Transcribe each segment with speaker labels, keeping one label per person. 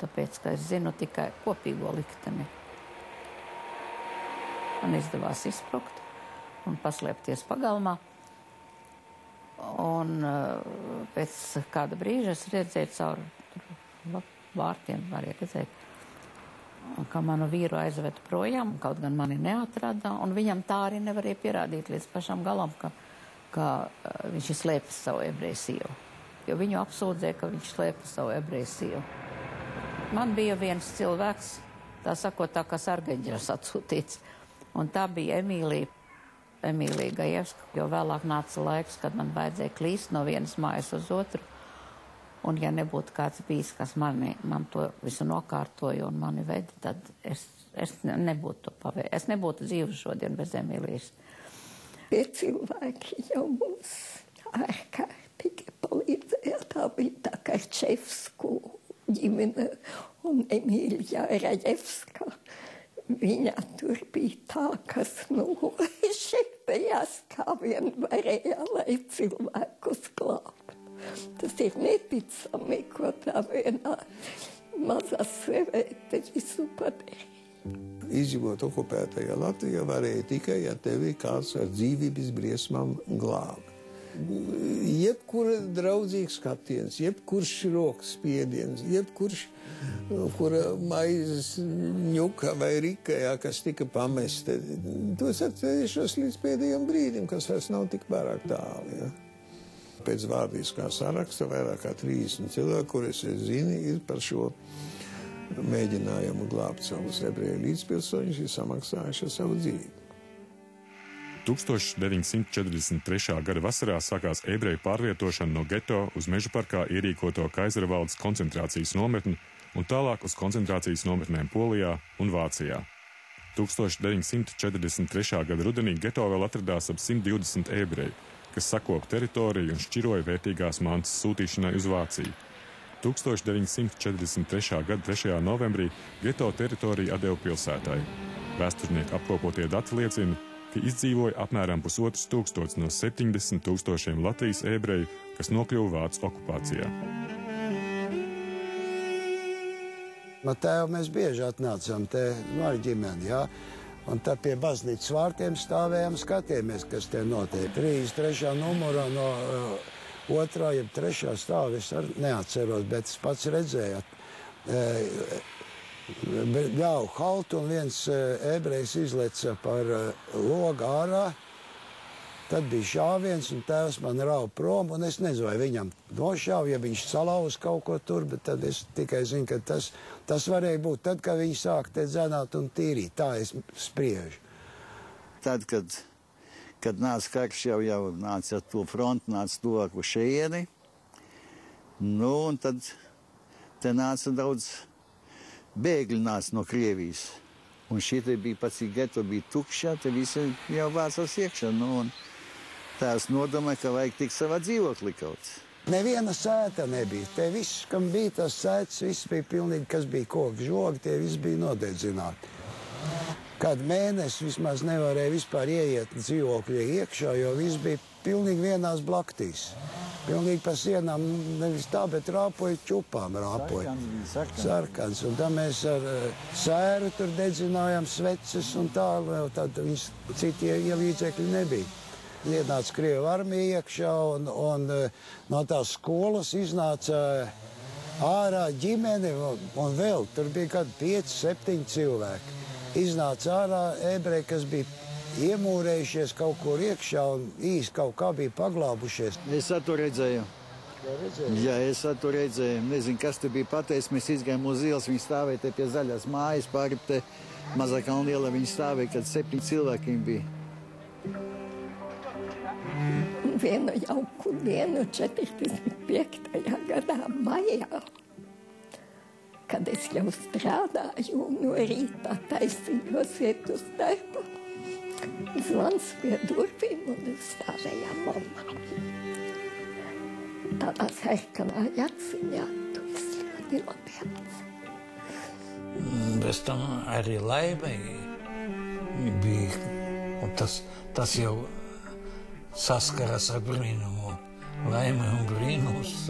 Speaker 1: Tāpēc, ka es zinu tikai kopīgo likteni. Man izdevās izsprukt un paslēpties pagalmā. Un pēc kāda brīža es redzēju caur vārtiem, varēja redzēt, ka manu vīru aizved projām, kaut gan mani neatrada, un viņam tā arī nevarēja pierādīt līdz pašam galam, ka viņš ir slēpis savu ebreju sievu. Jo viņu apsūdzēja, ka viņš slēpa savu ebreju sievu. Man bija viens cilvēks, tā sakot, tā kā sargeņģers atsūtīts, un tā bija Emīlija Gajevska, jo vēlāk nāca laiks, kad man vajadzēja klīst no vienas mājas uz otru. Un ja nebūtu kāds bijis, kas man to visu nokārtoja un mani veda, tad es nebūtu to paveicis. Es nebūtu dzīva šodien bez Emīlijas.
Speaker 2: Tie cilvēki jau mums ārkārtīgi palīdzēja. Tā bija tā kā Čevsku ģimene un Emīlija Rajevska. Viņa tur bija tā, kas, šepējās kā vien varēja, lai cilvēkus glābtu. Tas ir neticami, ko tā vienā mazā sieviete visu padarīja.
Speaker 3: Izdzīvot okupētajā Latvijā varēja tikai, ja tevi kāds ar dzīvības briesmām glāba. Jebkura draudzīgs skatiens, jebkurš rokas spiediens, kura maizes ņuka vai rikajā, kas tika pamesta, tos atcerēšos līdz pēdējiem brīdim, kas vairs nav tik pārāk tālu. Ja? Pēc vārdiskā saraksta vairāk kā 30 cilvēku, kurus es zinu, ir par šo mēģinājumu glābt savus ebreju līdzpilsoņus, ir samaksājuši savu dzīvi.
Speaker 4: 1943. gada vasarā sākās ebreju pārvietošana no geto uz Mežaparkā ierīkoto Kaizervaldes koncentrācijas nometni un tālāk uz koncentrācijas nometnēm Polijā un Vācijā. 1943. gada rudenī geto vēl atradās ap 120 ebreju, kas sakopa teritoriju un šķiroja vērtīgās mantas sūtīšanai uz Vāciju. 1943. gada 3. novembrī geto teritoriju atdeva pilsētai. Vēsturnieku apkopotie dati liecina, ka izdzīvoja apmēram 1500 no 70 000 Latvijas ebreju, kas nokļuva Vācu okupācijā.
Speaker 5: No tēva mēs bieži atnācām te ar ģimeni, jā. Un tā pie baznīcas vārtiem stāvējām, skatījāmies, kas te notiek. 33. numurā no 2. jeb 3. stāva es arī neatceros, bet es pats redzēju. Ļauj haltu un viens ebrejs izleca par logu ārā. Tad bija šāviens un tēvs man rauj prom, un es nezinu, vai viņam nošāva, ja viņš salauz kaut ko tur, bet tad es tikai zinu, ka tas varēja būt tad, kad viņi sāk te dzenāt un tīrīt. Tā es spriežu.
Speaker 6: Tad, kad nāca karš, jau nāca to fronti, nāca tuvāk uz šejieni, un tad te nāca daudz bēgļi nāca no Krievijas. Un šī te bija pats geto, bija tukšā, te visi jau vācās iekšā. Un tās nodomāja, ka vajag tikt savā dzīvoklī kaut.
Speaker 5: Neviena sēta nebija. Te viss, kam bija tas sēts, viss bija pilnīgi, kas bija koku žogi, tie viss bija nodedzināti. Kādu mēnesi vismaz nevarēja vispār ieiet dzīvokļi iekšā, jo viss bija pilnīgi vienās blaktīs. Pilnīgi pa sienām, nevis tā, bet rāpoja čupām rāpoja. Sarkans. Un tā mēs ar sēru tur dedzinājām sveces un tā, tad viņas citi ielīdzekļi nebija. Ienāca Krievu armija iekšā un no tās skolas iznāca ārā ģimene un vēl, tur bija kādi 5-7 cilvēki. Iznāca ārā ebreji, kas bija iemūrējušies kaut kur iekšā un īsti kaut kā bija paglābušies.
Speaker 6: Es to redzēju. Jā, es to redzēju. Nezinu, kas te bija pateicis. Mēs izgājām uz ielas, viņi stāvēja te pie zaļās mājas, pāri te mazākā un lielā viņi stāvēja, kad 7 cilvēkiem bija.
Speaker 2: Vienu jauku dienu 45. gadā maijā, kad es jau strādāju un no rītā taisījos iet uz darbu, zvans pie durvīm un stāvēja mamma. Tādā sarkanā jaciņā, tu esi ļoti labi.
Speaker 7: Bez tam arī laime bija, un tas jau saskaras ar brīnumu. Laime un brīnums,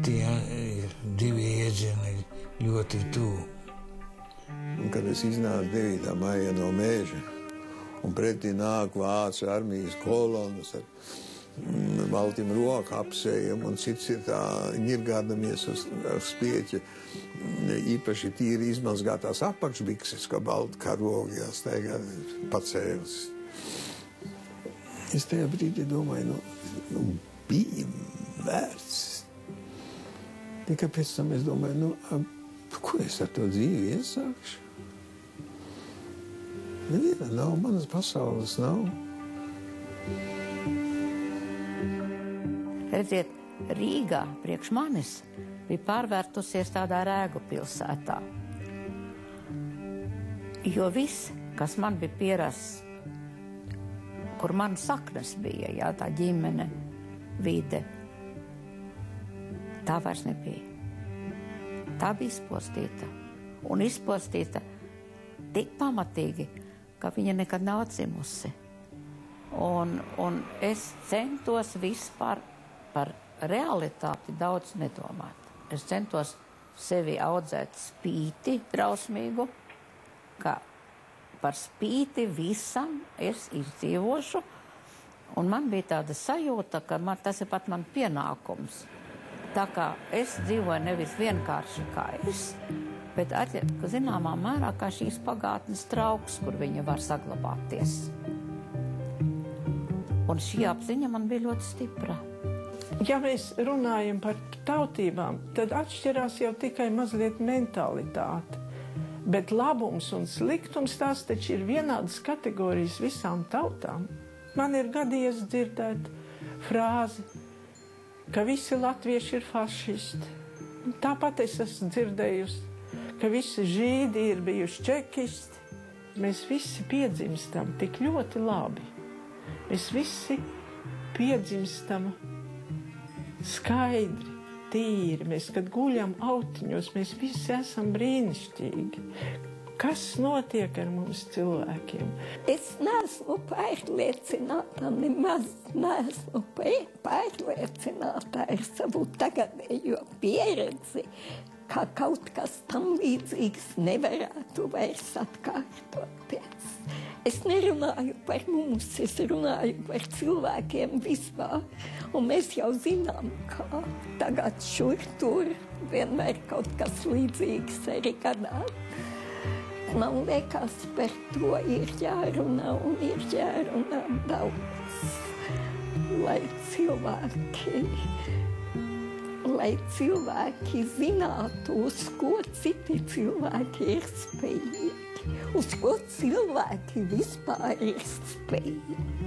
Speaker 7: tie ir divi iedzieni ļoti tuvu.
Speaker 3: Un, kad es iznācu 9. maijā no meža, un pretī nāk vācu armijas kolonas ar valtim roku apsējam, un cits ir tā ņirgādamies uz spieķa, īpaši tīri izmazgātās apakšbikses, kā balti karogi, jāstaigā pacēlis. Es tajā brīdī domāju, bija vērts. Tikai pēc tam es domāju, ko es ar to dzīvi iesākšu? Neviena nav, manas pasaules nav.
Speaker 1: Redziet, Rīgā priekš manis bija pārvērtusies tādā rēgu pilsētā. Jo viss, kas man bija pierasts, kur man saknes bija, jā, tā ģimene, vide, tā vairs nebija. Tā bija izpostīta. Un izpostīta tik pamatīgi, ka viņa nekad nav atzimusi. Un es centos vispār par realitāti daudz nedomāt. Es centos sevi audzēt spīti drausmīgu, ka par spīti visam es izdzīvošu, un man bija tāda sajūta, ka tas ir pat man pienākums. Tā kā es dzīvoju nevis vienkārši kā es, bet arī, zināmā mērā, kā šīs pagātnes trauks, kur viņa var saglabāties. Un šī apziņa man bija ļoti stipra.
Speaker 8: Ja mēs runājam par tautībām, tad atšķirās jau tikai mazliet mentalitāte. Bet labums un sliktums tās taču ir vienādas kategorijas visām tautām. Man ir gadījies dzirdēt frāzi, ka visi latvieši ir fašisti. Tāpat es esmu dzirdējusi, ka visi žīdi ir bijuši čekisti. Mēs visi piedzimstam tik ļoti labi. Mēs visi piedzimstam skaidri, tīri. Mēs, kad guļam autiņos, mēs visi esam brīnišķīgi. Kas notiek ar mums cilvēkiem?
Speaker 2: Es neesmu pārliecināta, nemaz neesmu pārliecināta ar savu tagadējo pieredzi, ka kaut kas tam līdzīgs nevarētu vairs atkārtoties. Es nerunāju par mums, es runāju par cilvēkiem vispār. Un mēs jau zinām, ka tagad šur tur vienmēr kaut kas līdzīgs arī gadās. Man liekas, par to ir jārunā un ir jārunā daudz, lai cilvēki zinātu, uz ko citi cilvēki ir spējīgi, uz ko cilvēki vispār ir spējīgi.